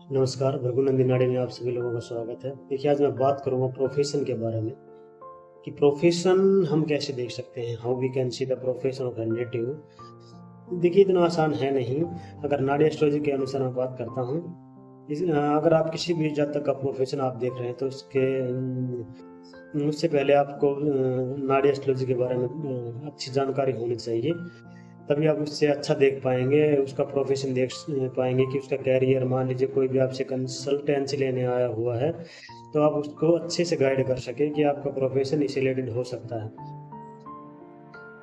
नमस्कार, भृगुनंदी नाड़ी में आप सभी लोगों का स्वागत है। देखिए, आज मैं बात करूँगा प्रोफ़ेशन के बारे में कि प्रोफ़ेशन हम कैसे देख सकते हैं, how we can see the profession of a native. देखिए, इतना आसान है नहीं। अगर नाड़ी एस्ट्रोलॉजी के अनुसार मैं बात करता हूँ, अगर आप किसी भी जातक का प्रोफ़ेशन आप देख रहे हैं तो उससे पहले आपको नाड़ी एस्ट्रोलॉजी के बारे में अच्छी जानकारी होनी चाहिए। तभी आप उससे अच्छा देख पाएँगे, उसका प्रोफ़ेशन देख पाएँगे कि उसका करियर, मान लीजिए कोई भी आपसे कंसल्टेंसी लेने आया हुआ है, तो आप उसको अच्छे से गाइड कर सकें कि आपका प्रोफ़ेशन इससे रिलेटेड हो सकता है।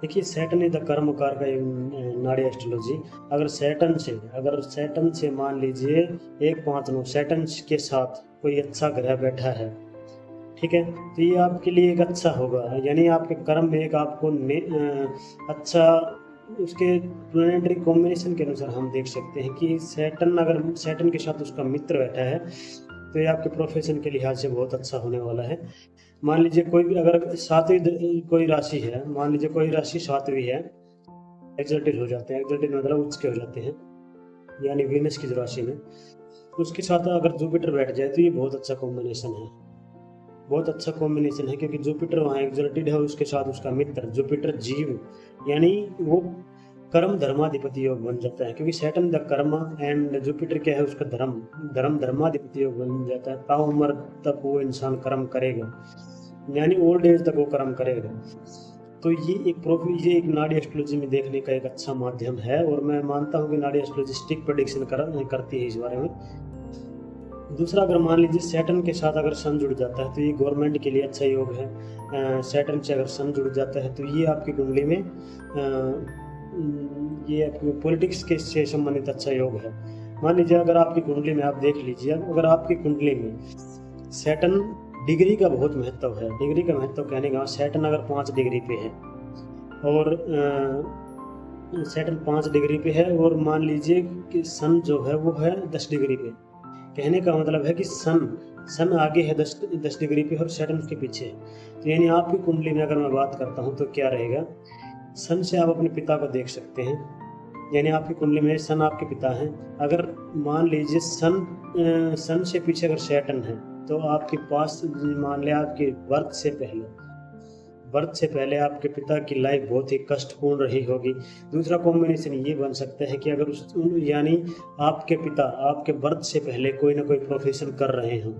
देखिए, सैटर्न इज़ द कर्मकार इन नाड़ी एस्ट्रोलॉजी। अगर सैटर्न से मान लीजिए 1-5-9 सैटर्न के साथ कोई अच्छा ग्रह बैठा है, ठीक है? तो ये आपके लिए एक अच्छा होगा, यानी आपके कर्म में एक आपको अच्छा उसके प्लैनेटरी कॉम्बिनेशन के अनुसार हम देख सकते हैं कि सैटर्न के साथ उसका मित्र बैठा है, तो ये आपके प्रोफ़ेशन के लिहाज से बहुत अच्छा होने वाला है। मान लीजिए कोई भी अगर 7वीं कोई राशि है, मान लीजिए कोई राशि 7वीं है, एक्सल्टेड हो जाते हैं, एक्सल्टेड मतलब उच्च के हो जाते हैं, यानी वीनस की जो राशि में, तो उसके साथ अगर जुपिटर बैठ जाए तो ये बहुत अच्छा कॉम्बिनेशन है। बहुत अच्छा कॉम्बिनेशन है क्योंकि जुपिटर वहाँ एक्सल्टेड है, उसके साथ उसका मित्र जुपिटर जीव, यानी वो कर्म धर्माधिपति योग बन जाता है, क्योंकि सैटर्न द कर्म एंड जुपिटर क्या है उसका धर्म धर्म धर्माधिपति योग बन जाता है। ताउम्र तक वो इंसान कर्म करेगा, यानी ओल्ड एज तक वो कर्म करेगा। तो ये एक नाड़ी एस्ट्रोलॉजी में देखने का एक अच्छा माध्यम है, और मैं मानता हूँ कि नाड़ी एस्ट्रोलॉजी स्टिक प्रेडिक्शन करती है इस बारे में। दूसरा, अगर मान लीजिए सैटर्न के साथ अगर सन जुड़ जाता है तो ये गवर्नमेंट के लिए अच्छा योग है। सैटर्न से अगर सन जुड़ जाता है तो ये आपकी कुंडली में ये आपके पॉलिटिक्स के से संबंधित अच्छा योग है। मान लीजिए अगर आपकी कुंडली में आप देख लीजिए, अगर आपकी कुंडली में सैटर्न डिग्री का बहुत महत्व है। डिग्री का महत्व कहने का सैटर्न अगर 5 डिग्री पे है और सैटर्न 5 डिग्री पे है, और मान लीजिए कि सन जो है वो है 10 डिग्री पे। कहने का मतलब है कि सन आगे है 10 डिग्री पे और सैटर्न उसके पीछे है। तो यानी आपकी कुंडली में अगर मैं बात करता हूँ तो क्या रहेगा, सन से आप अपने पिता को देख सकते हैं, यानी आपकी कुंडली में सन आपके पिता हैं। अगर मान लीजिए सन से पीछे अगर सैटर्न है तो आपके पास मान लिया आपके बर्थ से पहले आपके पिता की लाइफ बहुत ही कष्टपूर्ण रही होगी। दूसरा कॉम्बिनेशन ये बन सकता है कि अगर यानी आपके पिता आपके बर्थ से पहले कोई ना कोई प्रोफेशन कर रहे हों।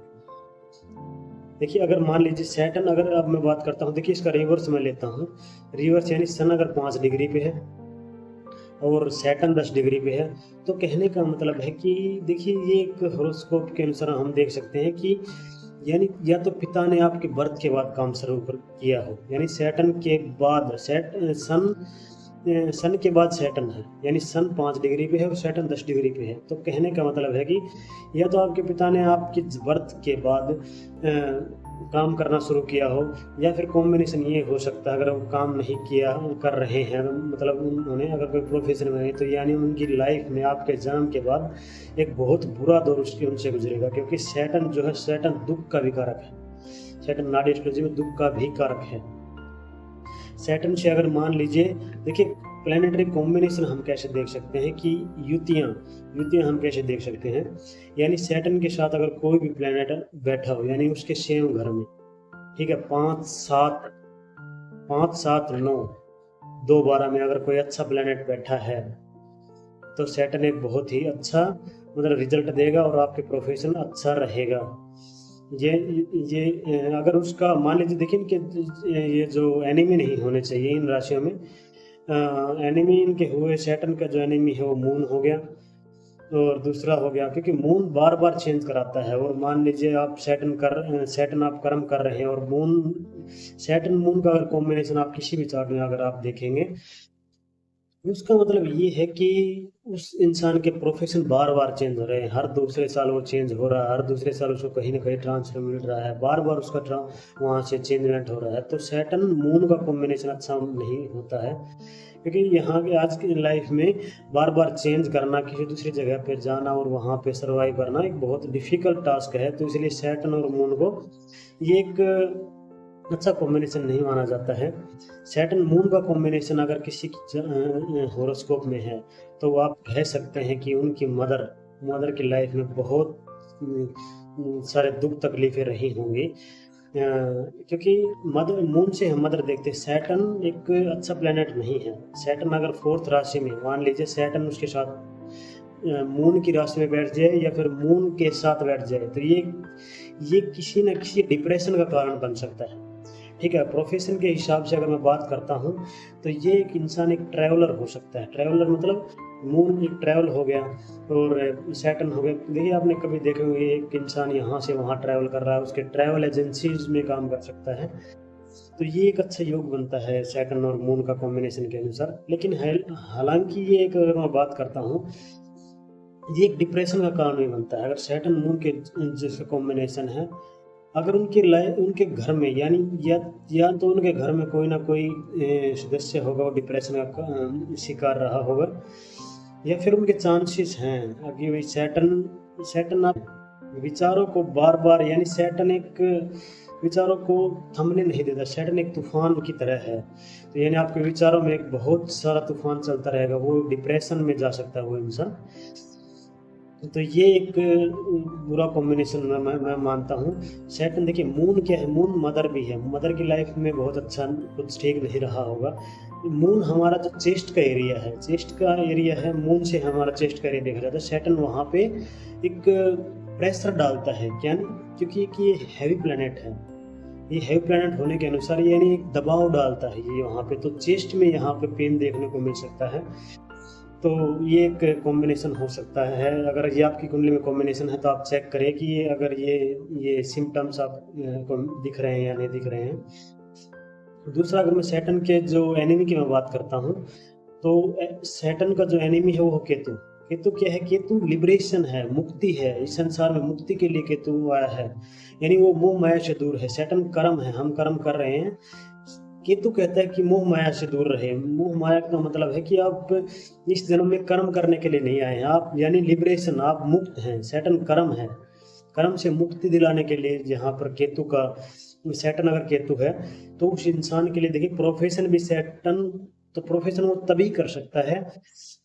देखिए, अगर मान लीजिए सैटर्न, अगर अब मैं बात करता हूँ, देखिए इसका रिवर्स मैं लेता हूँ। रिवर्स यानी सन अगर 5 डिग्री पे है और सैटर्न 10 डिग्री पे है, तो कहने का मतलब है कि देखिए ये एक हॉरोस्कोप के अनुसार हम देख सकते हैं कि यानी या तो पिता ने आपके बर्थ के बाद काम शुरू किया हो, यानी सैटर्न के बाद सन के बाद सैटर्न है, यानी सन 5 डिग्री पे है और सैटर्न 10 डिग्री पे है। तो कहने का मतलब है कि या तो आपके पिता ने आपके बर्थ के बाद काम करना शुरू किया हो, या फिर कॉम्बिनेशन ये हो सकता है अगर वो काम नहीं किया कर रहे हैं, मतलब उन्होंने अगर कोई प्रोफेशन में है, तो यानी उनकी लाइफ में आपके जन्म के बाद एक बहुत बुरा दौर उनसे गुजरेगा, क्योंकि सैटर्न जो है सैटर्न दुख का भी कारक है। सैटर्न नाड़ी एस्ट्रोलॉजी में दुख का भी कारक है। सैटर्न से अगर मान लीजिए, देखिए प्लैनेटरी कॉम्बिनेशन हम कैसे देख सकते हैं कि युतियाँ हम कैसे देख सकते हैं, यानी सैटर्न के साथ अगर कोई भी प्लैनेट बैठा हो, यानी उसके सेम घर में, ठीक है, 5-7-9 2-12 में अगर कोई अच्छा प्लैनेट बैठा है तो सैटर्न एक बहुत ही अच्छा मतलब रिजल्ट देगा और आपके प्रोफेशन अच्छा रहेगा। ये अगर उसका मान लीजिए, देखिए कि ये जो एनिमी नहीं होने चाहिए इन राशियों में, एनिमी इनके हुए सैटर्न का जो एनिमी है वो मून हो गया, और दूसरा हो गया क्योंकि मून बार बार चेंज कराता है। और मान लीजिए आप सैटर्न आप कर्म कर रहे हैं और सैटर्न मून का अगर कॉम्बिनेशन आप किसी भी चार्ट में अगर आप देखेंगे, उसका मतलब ये है कि उस इंसान के प्रोफेशन बार बार चेंज हो रहे हैं, हर दूसरे साल वो चेंज हो रहा है, हर दूसरे साल उसको कहीं ना कहीं ट्रांसफर मिल रहा है, बार बार उसका वहाँ से चेंजमेंट हो रहा है। तो सैटर्न मून का कॉम्बिनेशन अच्छा नहीं होता है, क्योंकि यहाँ के आज की लाइफ में बार बार चेंज करना, किसी दूसरी जगह पे जाना और वहाँ पे सर्वाइव करना एक बहुत डिफिकल्ट टास्क है। तो इसलिए सैटर्न और मून को ये एक अच्छा कॉम्बिनेशन नहीं माना जाता है। सैटर्न मून का कॉम्बिनेशन अगर किसी की हॉरोस्कोप में है तो आप कह सकते हैं कि उनकी मदर की लाइफ में बहुत सारे दुख तकलीफें रही होंगी। क्योंकि मदर मून से हम मदर देखते हैं, सैटर्न एक अच्छा प्लेनेट नहीं है। सैटर्न अगर फोर्थ राशि में, मान लीजिए सैटर्न उसके साथ मून की राशि में बैठ जाए या फिर मून के साथ बैठ जाए, तो ये किसी न किसी डिप्रेशन का कारण बन सकता है। ठीक है, प्रोफेशन के हिसाब से अगर मैं बात करता हूँ तो ये एक इंसान एक ट्रैवलर हो सकता है। ट्रैवलर मतलब मून एक ट्रैवल हो गया और सैटर्न हो गया। देखिए आपने कभी देखे होंगे एक इंसान यहाँ से वहाँ ट्रैवल कर रहा है, उसके ट्रैवल एजेंसीज में काम कर सकता है। तो ये एक अच्छा योग बनता है सैटर्न और मून का कॉम्बिनेशन के अनुसार। लेकिन हालांकि ये एक, अगर मैं बात करता हूँ, ये एक डिप्रेशन का कारण भी बनता है। अगर सैटर्न मून के जैसे कॉम्बिनेशन है, अगर उनके घर में यानी या तो उनके घर में कोई ना कोई सदस्य होगा वो डिप्रेशन का शिकार रहा होगा, या फिर उनके चांसेस हैं अभी वही सैटर्न आप विचारों को बार बार, यानी सैटर्न एक विचारों को थमने नहीं देता। सैटर्न एक तूफान की तरह है, तो यानी आपके विचारों में एक बहुत सारा तूफान चलता रहेगा, वो डिप्रेशन में जा सकता है वो इंसान। तो ये एक बुरा कॉम्बिनेशन मैं मानता हूँ। सैटर्न देखिए मून क्या है, मून मदर भी है, मदर की लाइफ में बहुत अच्छा कुछ ठीक नहीं रहा होगा। मून हमारा जो चेस्ट का एरिया है, मून से हमारा चेस्ट का एरिया देखा जाता है। सैटर्न वहाँ पे एक प्रेशर डालता है, क्या नहीं, क्योंकि ये हैवी प्लैनेट है। ये हैवी प्लैनेट होने के अनुसार यानी एक दबाव डालता है ये वहाँ पे, तो चेस्ट में यहाँ पे पेन देखने को मिल सकता है। तो ये एक कॉम्बिनेशन हो सकता है। अगर ये आपकी कुंडली में कॉम्बिनेशन है तो आप चेक करें कि अगर ये सिम्टम्स आप को दिख रहे हैं या नहीं दिख रहे हैं। दूसरा, अगर मैं सैटर्न के जो एनिमी की मैं बात करता हूँ, तो सैटर्न का जो एनिमी है वो केतु। केतु क्या है? केतु लिबरेशन है, मुक्ति है। इस संसार में मुक्ति के लिए केतु आया है, यानी वो मोह माया से दूर है। सैटर्न कर्म है, हम कर्म कर रहे हैं। केतु कहता है कि मोह माया से दूर रहे। मोह माया का मतलब है कि आप इस जन्म में कर्म करने के लिए नहीं आए हैं, आप यानी लिबरेशन, आप मुक्त हैं। सैटर्न कर्म है, कर्म से मुक्ति दिलाने के लिए जहाँ पर केतु का, सैटर्न अगर केतु है तो उस इंसान के लिए देखिए प्रोफेशन भी सैटर्न, तो प्रोफेशन वो तभी कर सकता है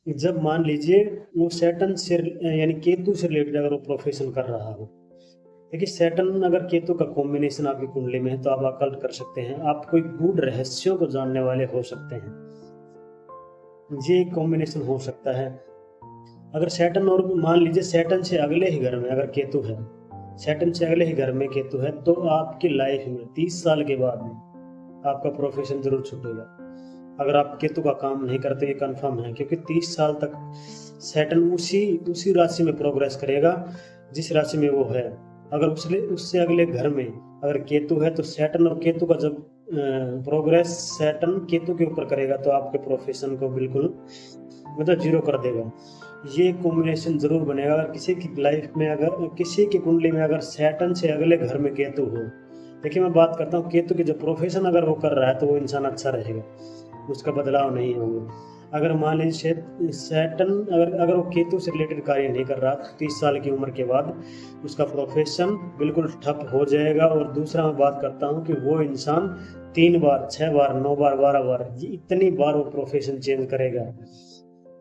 जब मान लीजिए वो सैटर्न से यानी केतु से रिलेटेड अगर वो प्रोफेशन कर रहा हो। देखिए सैटर्न अगर केतु का कॉम्बिनेशन आपकी कुंडली में है तो आप अकल्ट कर सकते हैं, आप कोई गूढ़ रहस्यों को जानने वाले हो सकते हैं। ये एक कॉम्बिनेशन हो सकता है। अगर सैटर्न और मान लीजिए सैटर्न से अगले ही घर में अगर केतु है, सैटर्न से अगले ही घर में केतु है, तो आपकी लाइफ में 30 साल के बाद में आपका प्रोफेशन जरूर छूटेगा। अगर आप केतु का काम नहीं करते, ये कंफर्म है, क्योंकि 30 साल तक सैटर्न उसी राशि में प्रोग्रेस करेगा जिस राशि में वो है। अगर उससे अगले घर में अगर केतु है तो सैटर्न और केतु का जब प्रोग्रेस सैटर्न केतु के ऊपर करेगा तो आपके प्रोफेशन को बिल्कुल मतलब जीरो कर देगा। ये कॉम्बिनेशन जरूर बनेगा। अगर किसी की लाइफ में, अगर किसी की कुंडली में अगर सैटर्न से अगले घर में केतु हो, देखिए मैं बात करता हूँ केतु की जो प्रोफेशन अगर वो कर रहा है तो वो इंसान अच्छा रहेगा, उसका बदलाव नहीं होगा। अगर मान लीजिए सैटर्न अगर वो केतु से रिलेटेड कार्य नहीं कर रहा तो 30 साल की उम्र के बाद उसका प्रोफेशन बिल्कुल ठप हो जाएगा। और दूसरा मैं बात करता हूँ कि वो इंसान 3 बार, 6 बार, 9 बार, 12 बार, इतनी बार वो प्रोफेशन चेंज करेगा।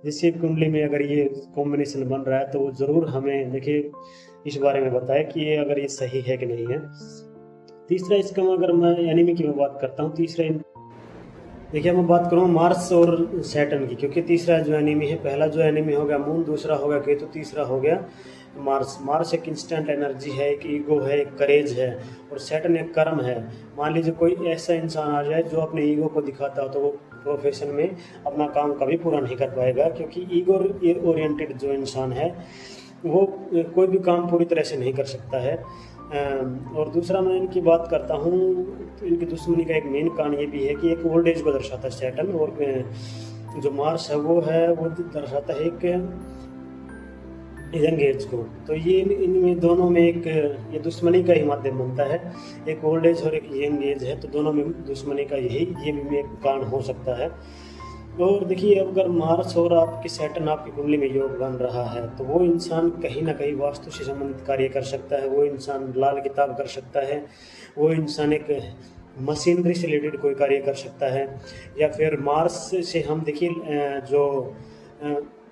जिससे कुंडली में अगर ये कॉम्बिनेशन बन रहा है तो वो जरूर हमें देखिए इस बारे में बताए कि ये अगर ये सही है कि नहीं है। तीसरा, इसका अगर मैं एनिमी की मैं बात करता हूँ, तीसरा देखिए मैं बात करूँ मार्स और सैटर्न की, क्योंकि तीसरा जो एनिमी है, पहला जो एनिमी हो गया मून, दूसरा हो गया केतु, तीसरा हो गया मार्स। मार्स एक इंस्टेंट एनर्जी है, एक ईगो है, एक करेज है, और सैटर्न एक कर्म है। मान लीजिए कोई ऐसा इंसान आ जाए जो अपने ईगो को दिखाता हो तो वो प्रोफेशन में अपना काम कभी पूरा नहीं कर पाएगा, क्योंकि ईगो ओरिएंटेड जो इंसान है वो कोई भी काम पूरी तरह से नहीं कर सकता है। और दूसरा मैं इनकी बात करता हूँ तो इनकी दुश्मनी का एक मेन कारण ये भी है कि एक ओल्ड एज को दर्शाता है सैटर्न, और जो मार्स है वो दर्शाता है एक यंग एज को। तो ये इनमें दोनों में एक ये दुश्मनी का ही माध्यम बनता है, एक ओल्ड एज और एक यंग एज है, तो दोनों में दुश्मनी का ये भी एक कारण हो सकता है। और देखिए अगर मार्स और आपकी सैटर्न आपकी कुंडली में योग बन रहा है तो वो इंसान कहीं ना कहीं वास्तु से संबंधित कार्य कर सकता है, वो इंसान लाल किताब कर सकता है, वो इंसान एक मशीनरी से रिलेटेड कोई कार्य कर सकता है। या फिर मार्स से हम देखिए जो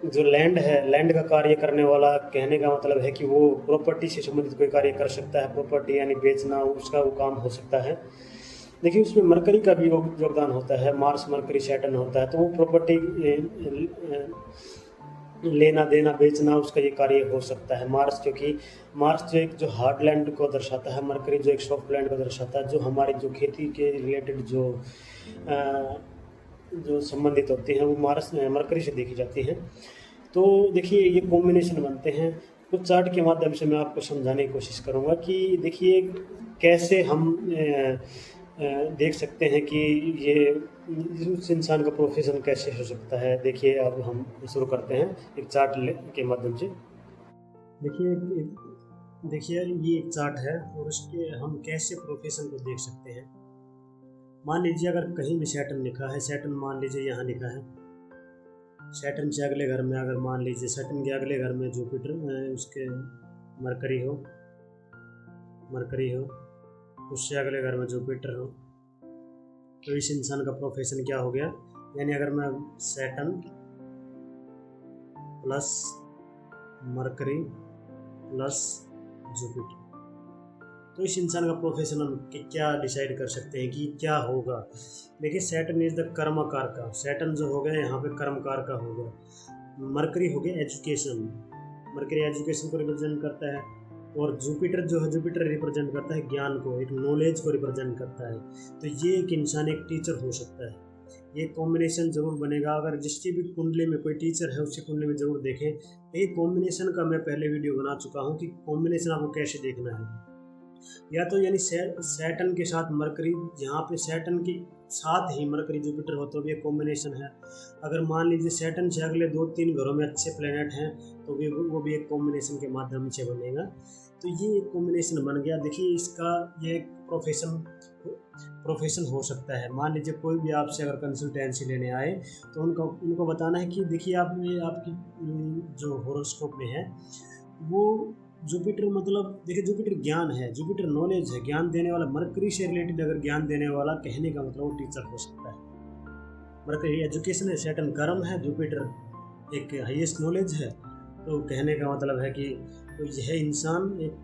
जो लैंड है, लैंड का कार्य करने वाला, कहने का मतलब है कि वो प्रॉपर्टी से संबंधित कोई कार्य कर सकता है, प्रॉपर्टी यानी बेचना, उसका वो काम हो सकता है। देखिए उसमें मरकरी का भी योगदान होता है, मार्स मरकरी सैटर्न होता है, तो वो प्रॉपर्टी लेना देना बेचना उसका ये कार्य हो सकता है। मार्स क्योंकि मार्स जो एक जो हार्ड लैंड को दर्शाता है, मरकरी जो एक सॉफ्ट लैंड को दर्शाता है, जो हमारी जो खेती के रिलेटेड जो संबंधित होती हैं वो मार्स मरकरी से देखी जाती हैं। तो देखिए ये कॉम्बिनेशन बनते हैं। कुछ चार्ट के माध्यम से मैं आपको समझाने की कोशिश करूँगा कि देखिए कैसे हम देख सकते हैं कि ये उस इंसान का प्रोफेशन कैसे हो सकता है। देखिए अब हम शुरू करते हैं एक चार्ट के माध्यम से। देखिए ये एक चार्ट है और उसके हम कैसे प्रोफेशन को देख सकते हैं। मान लीजिए अगर कहीं भी सैटर्न लिखा है, सैटर्न मान लीजिए यहाँ लिखा है, सैटर्न से अगले घर में अगर मान लीजिए सैटर्न के अगले घर में जुपिटर उसके मरकरी हो, उससे अगले घर में जुपिटर हो, तो इस इंसान का प्रोफेशन क्या हो गया। यानी अगर मैं Saturn plus mercury plus Jupiter, तो इस इंसान का प्रोफेशन हम क्या डिसाइड कर सकते हैं कि क्या होगा। देखिए सैटर्न इज द कर्मकार का, सैटर्न जो हो गया यहाँ पे कर्मकार का हो गया। मरकरी हो गया एजुकेशन, मरकरी एजुकेशन को रिप्रेजेंट करता है, और जुपिटर जो है, जुपिटर रिप्रेजेंट करता है ज्ञान को, एक नॉलेज को रिप्रेजेंट करता है। तो ये एक इंसान एक टीचर हो सकता है। ये कॉम्बिनेशन जरूर बनेगा। अगर जिसकी भी कुंडली में कोई टीचर है उसकी कुंडली में जरूर देखें। ये कॉम्बिनेशन का मैं पहले वीडियो बना चुका हूँ कि कॉम्बिनेशन आपको कैसे देखना है। या तो यानी सैटर्न के साथ मरकरी, यहाँ पे सैटर्न के साथ ही मरकरी जुपिटर हो तो भी एक कॉम्बिनेशन है। अगर मान लीजिए सैटर्न से अगले 2-3 घरों में अच्छे प्लेनेट हैं तो भी वो भी एक कॉम्बिनेशन के माध्यम से बनेगा। तो ये एक कॉम्बिनेशन बन गया। देखिए इसका ये एक प्रोफेशन हो सकता है। मान लीजिए कोई भी आपसे अगर कंसल्टेंसी लेने आए तो उनको बताना है कि देखिए आपकी जो हॉरोस्कोप में है वो जुपिटर, मतलब देखिए जुपिटर ज्ञान है, जुपिटर नॉलेज है, ज्ञान देने वाला। मरकरी से रिलेटेड अगर ज्ञान देने वाला, कहने का मतलब वो टीचर हो सकता है। मरकरी एजुकेशन है, सैटर्न कर्म है, जुपिटर एक हाईएस्ट नॉलेज है। तो कहने का मतलब है कि तो यह इंसान एक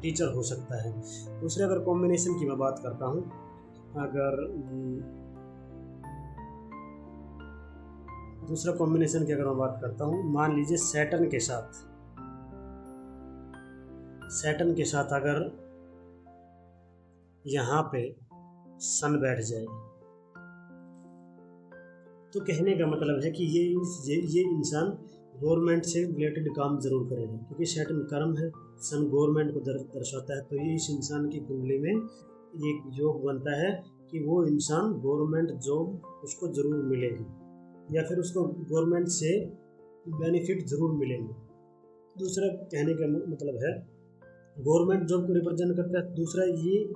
टीचर हो सकता है। दूसरे अगर कॉम्बिनेशन की मैं बात करता हूँ, अगर दूसरा कॉम्बिनेशन की अगर मैं बात करता हूँ, मान लीजिए सैटर्न के साथ अगर यहाँ पे सन बैठ जाए तो कहने का मतलब है कि ये इंसान गवर्नमेंट से रिलेटेड काम जरूर करेगा, क्योंकि सैटर्न कर्म है, सन गवर्नमेंट को दर्शाता है। तो ये इस इंसान की कुंडली में एक योग बनता है कि वो इंसान गवर्नमेंट जॉब उसको जरूर मिलेगी, या फिर उसको गवर्नमेंट से बेनिफिट जरूर मिलेंगे। दूसरा कहने का मतलब है गवर्नमेंट जॉब को रिप्रेजेंट करता है। दूसरा ये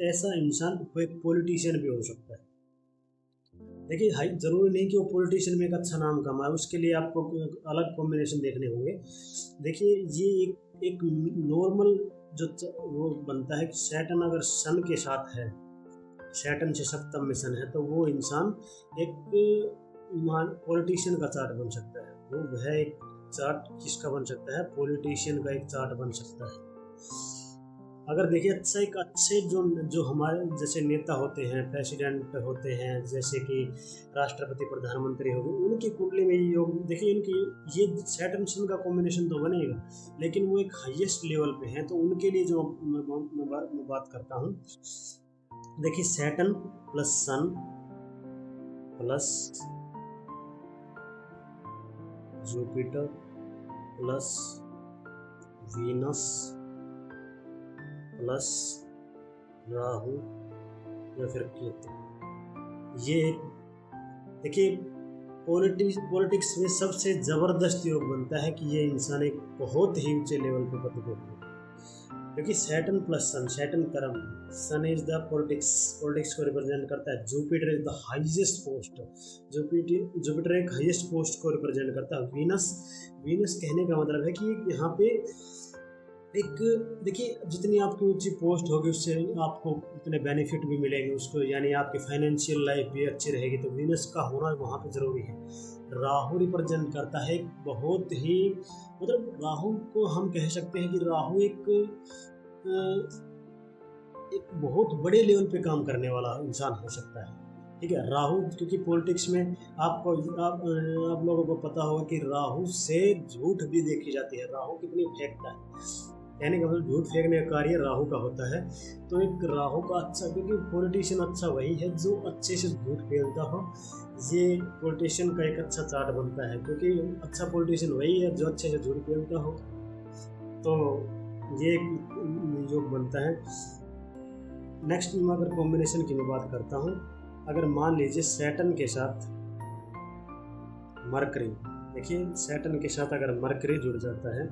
ऐसा इंसान कोई पॉलिटिशियन भी हो सकता है। देखिए जरूरी नहीं कि वो पॉलिटिशियन में एक अच्छा नाम कमाए, उसके लिए आपको अलग कॉम्बिनेशन देखने होंगे। देखिए ये एक नॉर्मल जो वो बनता है कि सैटर्न अगर सन के साथ है, सैटर्न से सप्तम में सन है, तो वो इंसान एक पॉलिटिशियन का चार्ट बन सकता है। वो वह एक चार्ट किसका बन सकता है, पॉलिटिशियन का एक चार्ट बन सकता है। अगर देखिए एक अच्छे जो हमारे जैसे नेता होते हैं, प्रेसिडेंट होते हैं, जैसे कि राष्ट्रपति, प्रधानमंत्री हो गए, उनकी कुंडली में ये योग देखिए, इनकी ये सैटर्न सन का कॉम्बिनेशन तो बनेगा, लेकिन वो एक हाईएस्ट लेवल पे हैं। तो उनके लिए जो मैं बात करता हूँ, देखिए Saturn plus sun plus Jupiter plus Venus plus Rahu या फिर केतु, ये देखिए पॉलिटिक्स में सबसे ज़बरदस्त योग बनता है कि ये इंसान एक बहुत ही ऊंचे लेवल पे पद पे हो। क्योंकि सैटर्न प्लस सन, सैटर्न कर्म, सन इज द पॉलिटिक्स को रिप्रेजेंट करता है। Jupiter is the highest post, Jupiter एक हाईएस्ट पोस्ट को रिप्रेजेंट करता है। वीनस कहने का मतलब है कि यहाँ पे एक देखिए जितनी आपकी ऊंची पोस्ट होगी उससे आपको उतने बेनिफिट भी मिलेंगे उसको, यानी आपकी फाइनेंशियल लाइफ भी अच्छी रहेगी। तो वीनस का होना वहाँ पे ज़रूरी है। राहु रिप्रेजेंट करता है बहुत ही, मतलब राहु को हम कह सकते हैं कि राहु एक बहुत बड़े लेवल पे काम करने वाला इंसान हो सकता है। ठीक है, राहु क्योंकि पॉलिटिक्स में आप लोगों को पता होगा कि राहु से झूठ भी देखी जाती है, राहु कितनी फेंकता है, कहने का मतलब झूठ फेंकने का कार्य राहु का होता है। तो एक राहु का अच्छा, क्योंकि पॉलिटिशियन अच्छा वही है जो अच्छे से झूठ फेंकता हो, ये पॉलिटिशियन का एक अच्छा चार्ट बनता है, क्योंकि अच्छा पॉलिटिशियन वही है जो अच्छे से झूठ फेंकता हो। तो ये योग बनता है। नेक्स्ट में अगर कॉम्बिनेशन की मैं बात करता हूँ, अगर मान लीजिए सैटर्न के साथ मरकरी, देखिए सैटर्न के साथ अगर मरकरी जुड़ जाता है,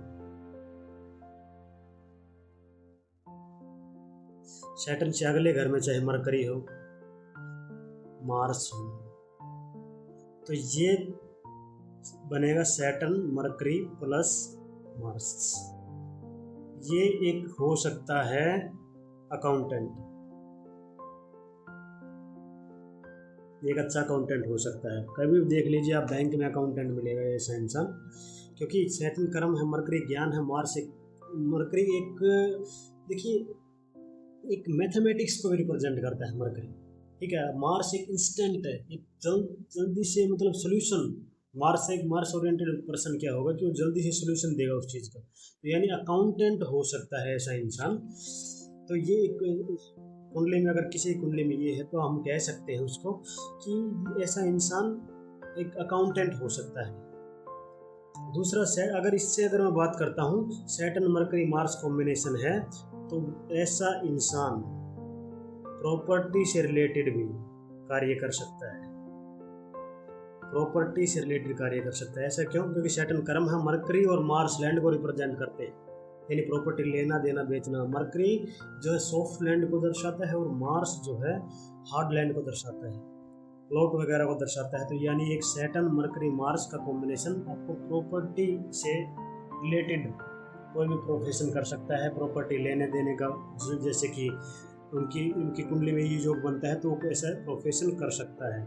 सैटर्न से अगले घर में चाहे मरकरी हो, मार्स हो, तो ये बनेगा सैटर्न मरकरी प्लस मार्स। ये एक हो सकता है अकाउंटेंट, एक अच्छा अकाउंटेंट हो सकता है। कभी भी देख लीजिए आप, बैंक में अकाउंटेंट मिलेगा ऐसा इंसान, क्योंकि सैटर्न कर्म है, मरकरी ज्ञान है, मार्स एक, मरकरी एक, देखिए एक मैथमेटिक्स को भी रिप्रेजेंट करता है मरकरी। ठीक है, मार्स एक इंस्टेंट है, एक जल्दी से मतलब सोल्यूशन। मार्स ओरिएंटेड पर्सन क्या होगा कि वो जल्दी से सोल्यूशन देगा उस चीज़ का, तो यानी अकाउंटेंट हो सकता है ऐसा इंसान। तो ये एक कुंडली में, अगर किसी कुंडली में ये है तो हम कह सकते हैं उसको कि ऐसा इंसान एक अकाउंटेंट हो सकता है। दूसरा अगर इससे अगर मैं बात करता हूँ, सैटर्न मरकरी मार्स कॉम्बिनेशन है, तो ऐसा इंसान प्रॉपर्टी से रिलेटेड भी कार्य कर सकता है, प्रॉपर्टी से रिलेटेड कार्य कर सकता है। ऐसा क्यों? क्योंकि सैटर्न कर्म है, मरकरी और मार्स लैंड को रिप्रेजेंट करते हैं, यानी प्रॉपर्टी लेना देना बेचना। मरकरी जो है सॉफ्ट लैंड को दर्शाता है और मार्स जो है हार्ड लैंड को दर्शाता है, प्लॉट वगैरह को दर्शाता है। तो यानी एक सैटर्न मरकरी मार्स का कॉम्बिनेशन आपको प्रॉपर्टी से रिलेटेड कोई भी प्रोफेशन कर सकता है, प्रॉपर्टी लेने देने का, जैसे कि उनकी कुंडली में ये योग बनता है तो वो ऐसा प्रोफेशन कर सकता है।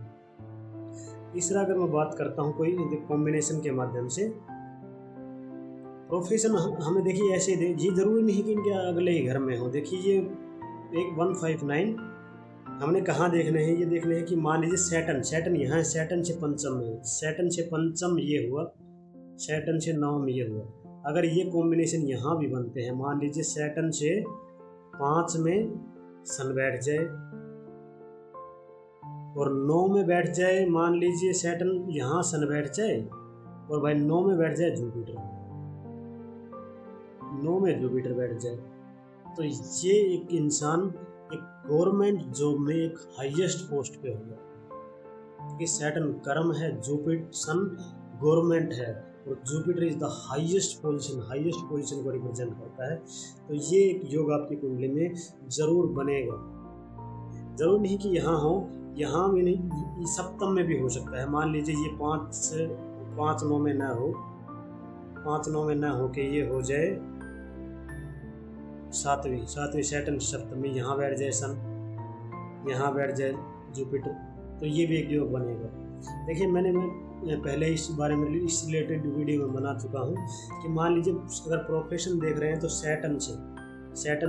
तीसरा अगर मैं बात करता हूँ कोई कॉम्बिनेशन के माध्यम से प्रोफेशन, हमें देखिए ऐसे ये जरूरी नहीं कि इनके अगले ही घर में हो। देखिए ये एक 159 हमने कहाँ देखने हैं, ये देखने हैं कि मान लीजिए सैटर्न यहाँ है, सैटर्न से पंचम में, सैटर्न से पंचम ये हुआ, सैटर्न से नवम ये हुआ। अगर ये कॉम्बिनेशन यहाँ भी बनते हैं, मान लीजिए सैटर्न से 5 में सन बैठ जाए और 9 में बैठ जाए, मान लीजिए सैटर्न यहाँ सन बैठ जाए और भाई 9 में बैठ जाए जुपिटर, 9 में जुपिटर बैठ जाए, तो ये एक इंसान एक गवर्नमेंट जॉब में एक हाईएस्ट पोस्ट पे होगा, क्योंकि सैटर्न कर्म है, जुपिटर सन गवर्नमेंट है और Jupiter is the highest position को रिप्रेजेंट करता है। तो ये एक योग आपकी कुंडली में जरूर बनेगा। जरूर नहीं कि यहाँ हो, यहाँ में नहीं, सप्तम में भी हो सकता है। मान लीजिए ये 5-9 में ना हो, 5-9 में ना हो के ये हो जाए सातवीं सैटर्न सप्तमी, यहाँ बैठ जाए सन, यहाँ बैठ जाए जुपिटर, तो ये भी एक योग बनेगा। देखिए मैं पहले इस बारे में इस रिलेटेड वीडियो में बना चुका हूँ कि मान लीजिए अगर प्रोफेशन देख रहे हैं तो सैटर्न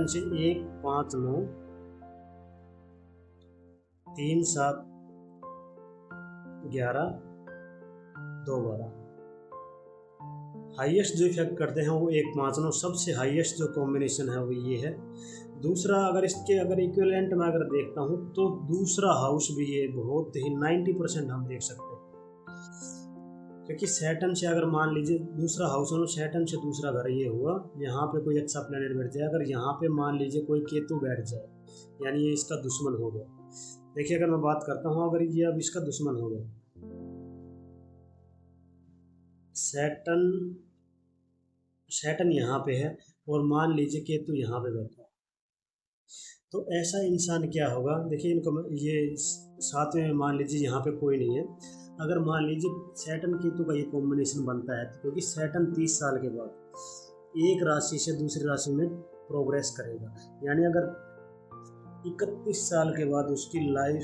से 1, 5, 9, 3, 7, 11, 2, 12 हाईएस्ट जो इफेक्ट करते हैं वो 1, 5, 9 सबसे हाईएस्ट जो कॉम्बिनेशन है वो ये है। दूसरा अगर इक्विवेलेंट में अगर देखता हूँ तो दूसरा हाउस भी ये बहुत ही 90% हम देख सकते हैं, क्योंकि सैटर्न से अगर मान लीजिए दूसरा हाउस हो, सैटर्न से दूसरा घर ये हुआ, यहाँ पे कोई अच्छा प्लेनेट बैठ जाए, अगर यहाँ पे मान लीजिए कोई केतु बैठ जाए, यानी ये इसका दुश्मन हो गया। देखिए अगर मैं बात करता हूँ, अगर ये अब इसका दुश्मन हो गया, सैटर्न यहाँ पे है और मान लीजिए केतु यहाँ पे बैठा है, तो ऐसा इंसान क्या होगा। देखिए इनको ये 7वें में मान लीजिए यहाँ पे कोई नहीं है, अगर मान लीजिए सैटर्न केतु का ये कॉम्बिनेशन बनता है, क्योंकि सैटर्न 30 साल के बाद एक राशि से दूसरी राशि में प्रोग्रेस करेगा, यानी अगर 31 साल के बाद उसकी लाइफ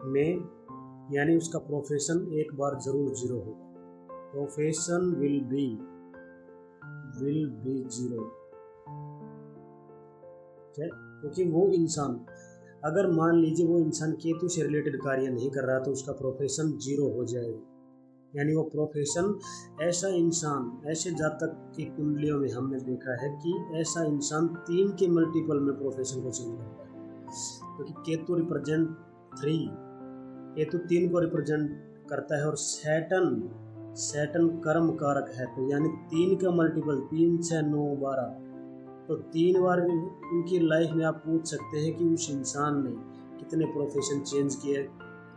में यानी उसका प्रोफेशन एक बार जरूर जीरो होगा। प्रोफेशन विल बी जीरो, क्योंकि वो इंसान, अगर मान लीजिए वो इंसान केतु से रिलेटेड कार्य नहीं कर रहा तो उसका प्रोफेशन जीरो हो जाएगा। यानी वो प्रोफेशन, ऐसा इंसान, ऐसे जातक की कुंडलियों में हमने देखा है कि ऐसा इंसान 3 के मल्टीपल में प्रोफेशन को चेंज करता है, क्योंकि केतु रिप्रेजेंट 3, केतु 3 को रिप्रेजेंट करता है, और सैटर्न कर्म कारक है, तो यानी 3 का मल्टीपल 3, 6, 9, 12, तो 3 बार उनकी लाइफ में आप पूछ सकते हैं कि उस इंसान ने कितने प्रोफेशन चेंज किए,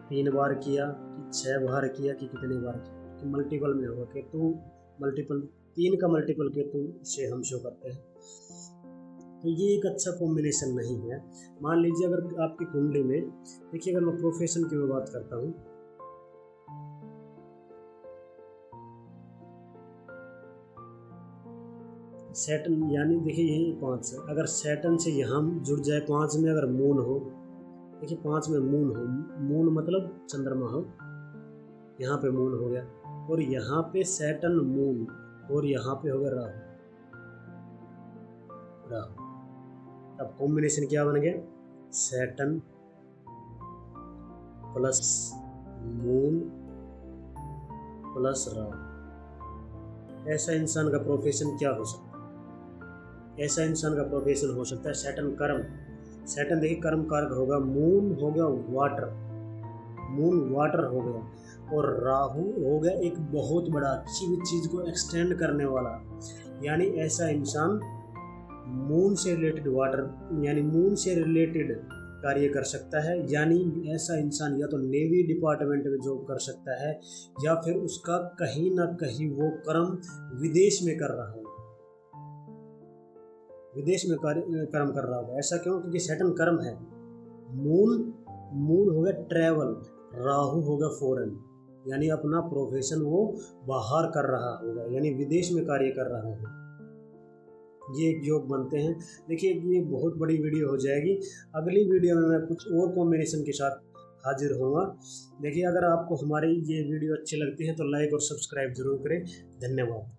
3 बार किया कि 6 बार किया कि कितने बार किया, कि मल्टीपल में होगा केतु मल्टीपल, 3 का मल्टीपल केतु से हम शो करते हैं। तो ये एक अच्छा कॉम्बिनेशन नहीं है। मान लीजिए अगर आपकी कुंडली में, देखिए अगर मैं प्रोफेशन की मैं बात करता हूँ, सैटर्न, यानी देखिए यही 5 है, अगर सैटर्न से यहाँ जुड़ जाए 5 में, अगर मून हो, देखिए 5 में मून हो, मून मतलब चंद्रमा हो, यहाँ पे मून हो गया, और यहाँ पे सैटर्न मून, और यहाँ पे हो गया राहु। अब कॉम्बिनेशन क्या बन गया, Saturn plus moon plus Rahu. ऐसा इंसान का प्रोफेशन क्या हो सकता है, ऐसा इंसान का प्रोफेशन हो सकता है सैटर्न कर्म, सैटर्न देखिए कर्म कारक होगा, मून हो गया वाटर, मून वाटर हो गया, और राहु हो गया एक बहुत बड़ा, किसी भी चीज़ को एक्सटेंड करने वाला, यानी ऐसा इंसान मून से रिलेटेड वाटर, यानी मून से रिलेटेड कार्य कर सकता है, यानी ऐसा इंसान या तो नेवी डिपार्टमेंट में जॉब कर सकता है, या फिर उसका कहीं ना कहीं वो कर्म विदेश में कर रहा है, विदेश में कर्म कर रहा होगा। ऐसा क्यों, क्योंकि सैटर्न कर्म है, मून हो गया ट्रैवल, राहु हो गया फॉरेन, यानी अपना प्रोफेशन वो बाहर कर रहा होगा, यानी विदेश में कार्य कर रहा है। ये एक योग बनते हैं। देखिए ये बहुत बड़ी वीडियो हो जाएगी, अगली वीडियो में मैं कुछ और कॉम्बिनेशन के साथ हाजिर होऊंगा। देखिए अगर आपको हमारी ये वीडियो अच्छी लगती है तो लाइक और सब्सक्राइब जरूर करें। धन्यवाद।